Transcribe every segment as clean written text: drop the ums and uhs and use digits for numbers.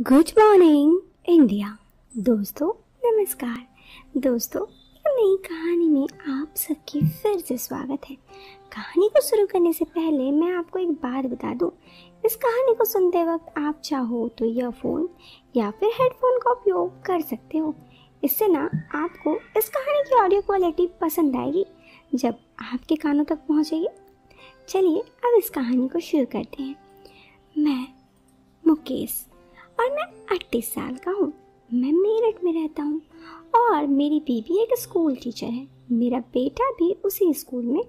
Good morning India. दोस्तों नमस्कार। दोस्तों एक नई कहानी में आप सबकी फिर से स्वागत है। कहानी को शुरू करने से पहले मैं आपको एक बात बता दूं। इस कहानी को सुनते वक्त आप चाहो तो ईयरफोन या फिर हेडफोन का उपयोग कर सकते हो। इससे ना आपको इस कहानी की ऑडियो क्वालिटी पसंद आएगी जब आपके कानों तक पहुंचेगी। चलिए अब इस कहानी को शुरू करते हैं। मैं मुकेश और मैं 38 साल का हूँ। मैं मेरठ में रहता हूँ और मेरी बीवी एक स्कूल टीचर है। मेरा बेटा भी उसी स्कूल में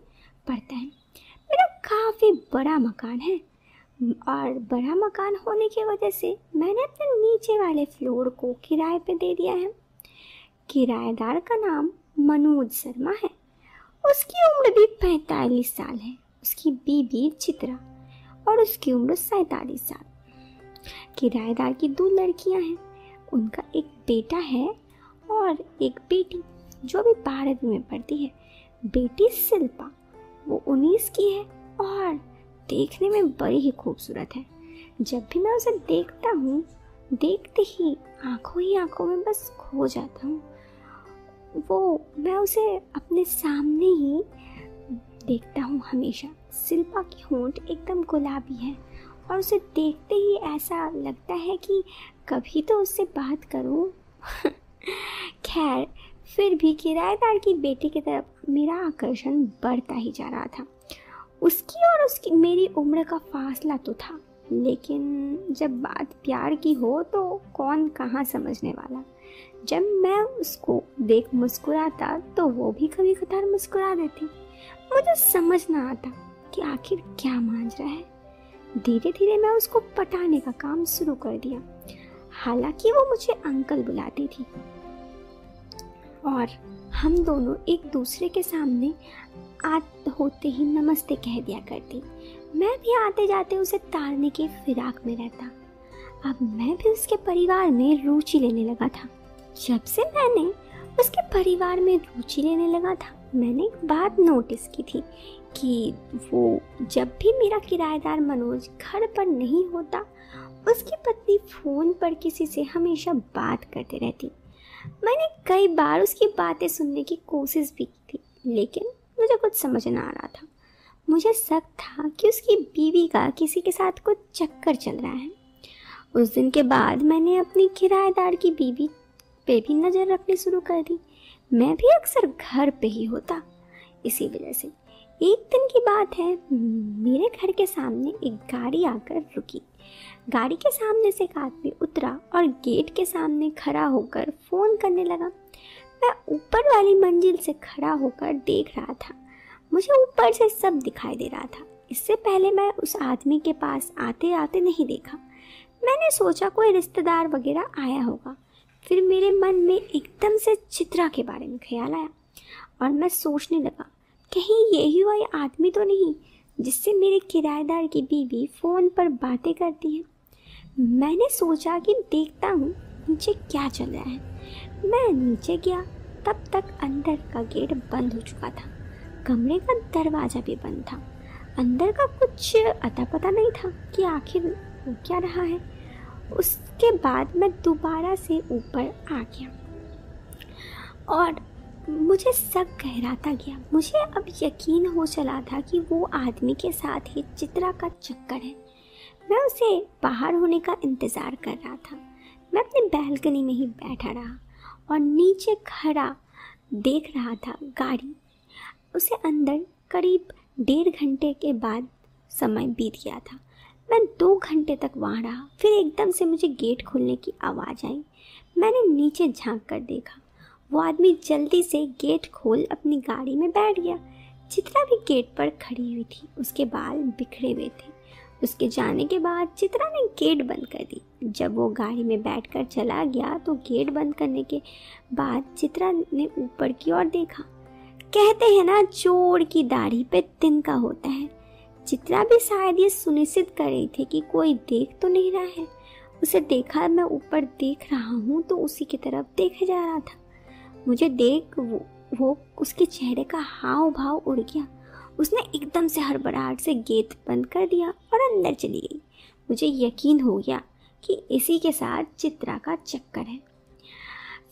पढ़ता है। मेरा काफ़ी बड़ा मकान है और बड़ा मकान होने की वजह से मैंने अपने नीचे वाले फ्लोर को किराए पे दे दिया है। किराएदार का नाम मनोज शर्मा है। उसकी उम्र भी 45 साल है। उसकी बीवी चित्रा और उसकी उम्र 47 साल। किराएदार की 2 लड़कियां हैं। उनका एक बेटा है और एक बेटी जो भी 12वीं में पढ़ती है। बेटी शिल्पा वो 19 की है और देखने में बड़ी ही खूबसूरत है। जब भी मैं उसे देखता हूँ देखते ही आंखों में बस खो जाता हूँ। मैं उसे अपने सामने ही देखता हूँ हमेशा। शिल्पा की होंठ एकदम गुलाबी है और उसे देखते ही ऐसा लगता है कि कभी तो उससे बात करूं। खैर फिर भी किराएदार की बेटी की तरफ मेरा आकर्षण बढ़ता ही जा रहा था। उसकी और उसकी मेरी उम्र का फासला तो था, लेकिन जब बात प्यार की हो तो कौन कहाँ समझने वाला। जब मैं उसको देख मुस्कुराता तो वो भी कभी कभार मुस्कुरा देती। मुझे समझ ना आता कि आखिर क्या मांझ रहा है। धीरे धीरे मैं उसको पटाने का काम शुरू कर दिया। हालांकि वो मुझे अंकल बुलाती थी और हम दोनों एक दूसरे के सामने होते ही नमस्ते कह दिया करती। मैं भी आते जाते उसे तारने के फिराक में रहता। अब मैं भी उसके परिवार में रुचि लेने लगा था। जब से मैंने उसके परिवार में रुचि लेने लगा था मैंने एक बात नोटिस की थी कि वो जब भी मेरा किराएदार मनोज घर पर नहीं होता उसकी पत्नी फ़ोन पर किसी से हमेशा बात करते रहती। मैंने कई बार उसकी बातें सुनने की कोशिश भी की थी, लेकिन मुझे कुछ समझ ना आ रहा था। मुझे शक था कि उसकी बीवी का किसी के साथ कुछ चक्कर चल रहा है। उस दिन के बाद मैंने अपनी किराएदार की बीवी पे भी नज़र रखनी शुरू कर दी। मैं भी अक्सर घर पे ही होता। इसी वजह से एक दिन की बात है, मेरे घर के सामने एक गाड़ी आकर रुकी। गाड़ी के सामने से एक आदमी उतरा और गेट के सामने खड़ा होकर फ़ोन करने लगा। मैं ऊपर वाली मंजिल से खड़ा होकर देख रहा था। मुझे ऊपर से सब दिखाई दे रहा था। इससे पहले मैं उस आदमी के पास आते आते नहीं देखा। मैंने सोचा कोई रिश्तेदार वगैरह आया होगा। फिर मेरे मन में एकदम से चित्रा के बारे में ख्याल आया और मैं सोचने लगा कहीं यही वही आदमी तो नहीं जिससे मेरे किराएदार की बीवी फ़ोन पर बातें करती है। मैंने सोचा कि देखता हूँ नीचे क्या चल रहा है। मैं नीचे गया, तब तक अंदर का गेट बंद हो चुका था। कमरे का दरवाज़ा भी बंद था। अंदर का कुछ अता पता नहीं था कि आखिर हो क्या रहा है। उसके बाद मैं दोबारा से ऊपर आ गया और मुझे शक गहराता गया। मुझे अब यकीन हो चला था कि वो आदमी के साथ ही चित्रा का चक्कर है। मैं उसे बाहर होने का इंतज़ार कर रहा था। मैं अपनी बैल्कनी में ही बैठा रहा और नीचे खड़ा देख रहा था गाड़ी। उसे अंदर करीब 1.5 घंटे के बाद समय बीत गया था। मैं 2 घंटे तक वहाँ रहा। फिर एकदम से मुझे गेट खुलने की आवाज़ आई। मैंने नीचे झांक कर देखा। वो आदमी जल्दी से गेट खोल अपनी गाड़ी में बैठ गया। चित्रा भी गेट पर खड़ी हुई थी। उसके बाल बिखरे हुए थे। उसके जाने के बाद चित्रा ने गेट बंद कर दी। जब वो गाड़ी में बैठकर चला गया तो गेट बंद करने के बाद चित्रा ने ऊपर की ओर देखा। कहते हैं ना चोर की दाढ़ी पे तिनका होता है। चित्रा भी शायद ये सुनिश्चित कर रही थी कि कोई देख तो नहीं रहा है। उसे देखा मैं ऊपर देख रहा हूँ तो उसी की तरफ देखे जा रहा था। मुझे देख वो उसके चेहरे का हाव भाव उड़ गया। उसने एकदम से हड़बड़ाहट से गेट बंद कर दिया और अंदर चली गई। मुझे यकीन हो गया कि इसी के साथ चित्रा का चक्कर है।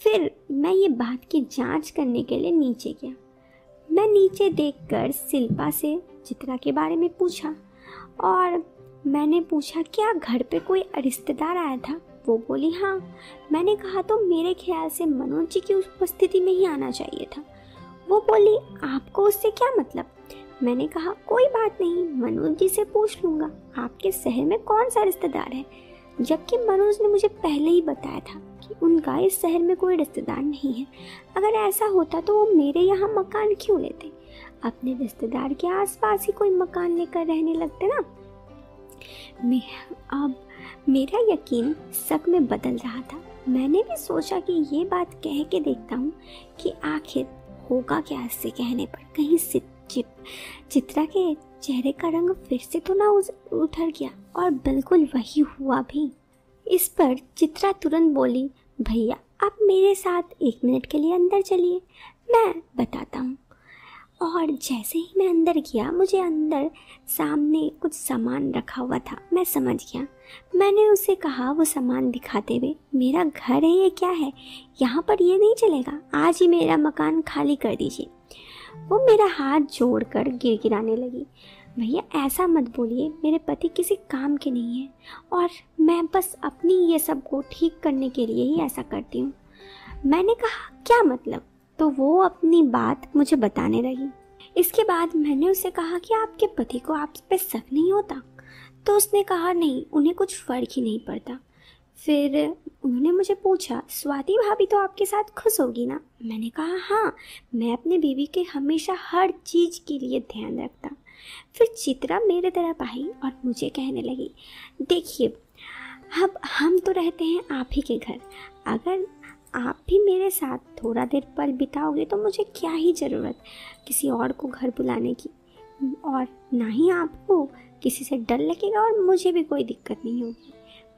फिर मैं ये बात की जांच करने के लिए नीचे गया। मैं नीचे देखकर शिल्पा से चित्रा के बारे में पूछा और मैंने पूछा क्या घर पे कोई रिश्तेदार आया था। वो बोली हाँ। मैंने कहा तो मेरे ख्याल से मनोज जी की उपस्थिति में ही आना चाहिए था। वो बोली आपको उससे क्या मतलब। मैंने कहा कोई बात नहीं, मनोज जी से पूछ लूँगा आपके शहर में कौन सा रिश्तेदार है, जबकि मनोज ने मुझे पहले ही बताया था कि उनका इस शहर में कोई रिश्तेदार नहीं है। अगर ऐसा होता तो वो मेरे यहाँ मकान क्यों लेते, अपने रिश्तेदार के आसपास ही कोई मकान लेकर रहने लगते ना। अब मेरा यकीन शक में बदल रहा था। मैंने भी सोचा कि ये बात कह के देखता हूँ कि आखिर होगा क्या इससे कहने पर। कहीं चित्रा के चेहरे का रंग फिर से तो ना उतर गया, और बिल्कुल वही हुआ भी। इस पर चित्रा तुरंत बोली भैया आप मेरे साथ 1 मिनट के लिए अंदर चलिए, मैं बताता हूँ। और जैसे ही मैं अंदर गया, मुझे अंदर सामने कुछ सामान रखा हुआ था। मैं समझ गया। मैंने उसे कहा वो सामान दिखाते हुए, मेरा घर है ये क्या है, यहाँ पर ये नहीं चलेगा, आज ही मेरा मकान खाली कर दीजिए। वो मेरा हाथ जोड़कर गिड़गिड़ाने लगी। भैया ऐसा मत बोलिए, मेरे पति किसी काम के नहीं है और मैं बस अपनी ये सब को ठीक करने के लिए ही ऐसा करती हूँ। मैंने कहा क्या मतलब, तो वो अपनी बात मुझे बताने लगी। इसके बाद मैंने उससे कहा कि आपके पति को आप पे शक नहीं होता, तो उसने कहा नहीं, उन्हें कुछ फर्क ही नहीं पड़ता। फिर उन्होंने मुझे पूछा स्वाति भाभी तो आपके साथ खुश होगी ना। मैंने कहा हाँ, मैं अपने बीवी के हमेशा हर चीज़ के लिए ध्यान रखता। फिर चित्रा मेरे तरफ आई और मुझे कहने लगी देखिए अब हम तो रहते हैं आप ही के घर, अगर आप भी मेरे साथ थोड़ा देर पल बिताओगे तो मुझे क्या ही ज़रूरत किसी और को घर बुलाने की, और ना ही आपको किसी से डर लगेगा और मुझे भी कोई दिक्कत नहीं होगी।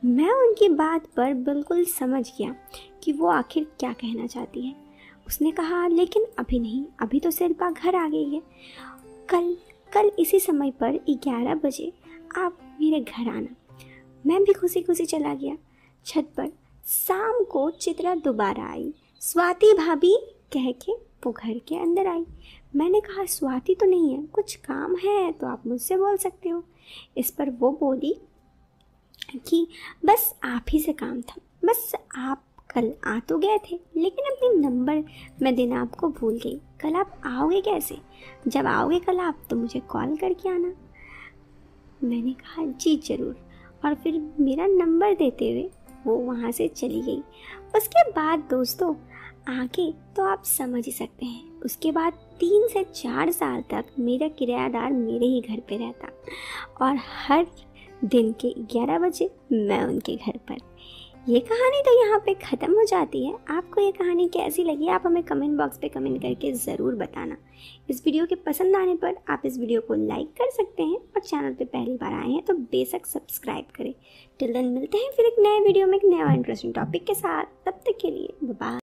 मैं उनकी बात पर बिल्कुल समझ गया कि वो आखिर क्या कहना चाहती है। उसने कहा लेकिन अभी नहीं, अभी तो शिल्पा घर आ गई है। कल इसी समय पर 11 बजे आप मेरे घर आना। मैं भी खुशी खुशी चला गया छत पर। शाम को चित्रा दोबारा आई, स्वाति भाभी कह के वो घर के अंदर आई। मैंने कहा स्वाति तो नहीं है, कुछ काम है तो आप मुझसे बोल सकते हो। इस पर वो बोली कि बस आप ही से काम था, बस आप कल आ तो गए थे लेकिन अपनी नंबर मैं देना आपको भूल गई। कल आप आओगे कैसे, जब आओगे कल आप तो मुझे कॉल करके आना। मैंने कहा जी ज़रूर, और फिर मेरा नंबर देते हुए वो वहाँ से चली गई। उसके बाद दोस्तों आगे तो आप समझ ही सकते हैं। उसके बाद 3 से 4 साल तक मेरा किरायादार मेरे ही घर पे रहता और हर दिन के 11 बजे मैं उनके घर पर। ये कहानी तो यहाँ पे ख़त्म हो जाती है। आपको ये कहानी कैसी लगी आप हमें कमेंट बॉक्स पे कमेंट करके ज़रूर बताना। इस वीडियो के पसंद आने पर आप इस वीडियो को लाइक कर सकते हैं और चैनल पे पहली बार आए हैं तो बेशक सब्सक्राइब करें। टिल देन मिलते हैं फिर एक नए वीडियो में एक नया इंटरेस्टिंग टॉपिक के साथ। तब तक के लिए बाय।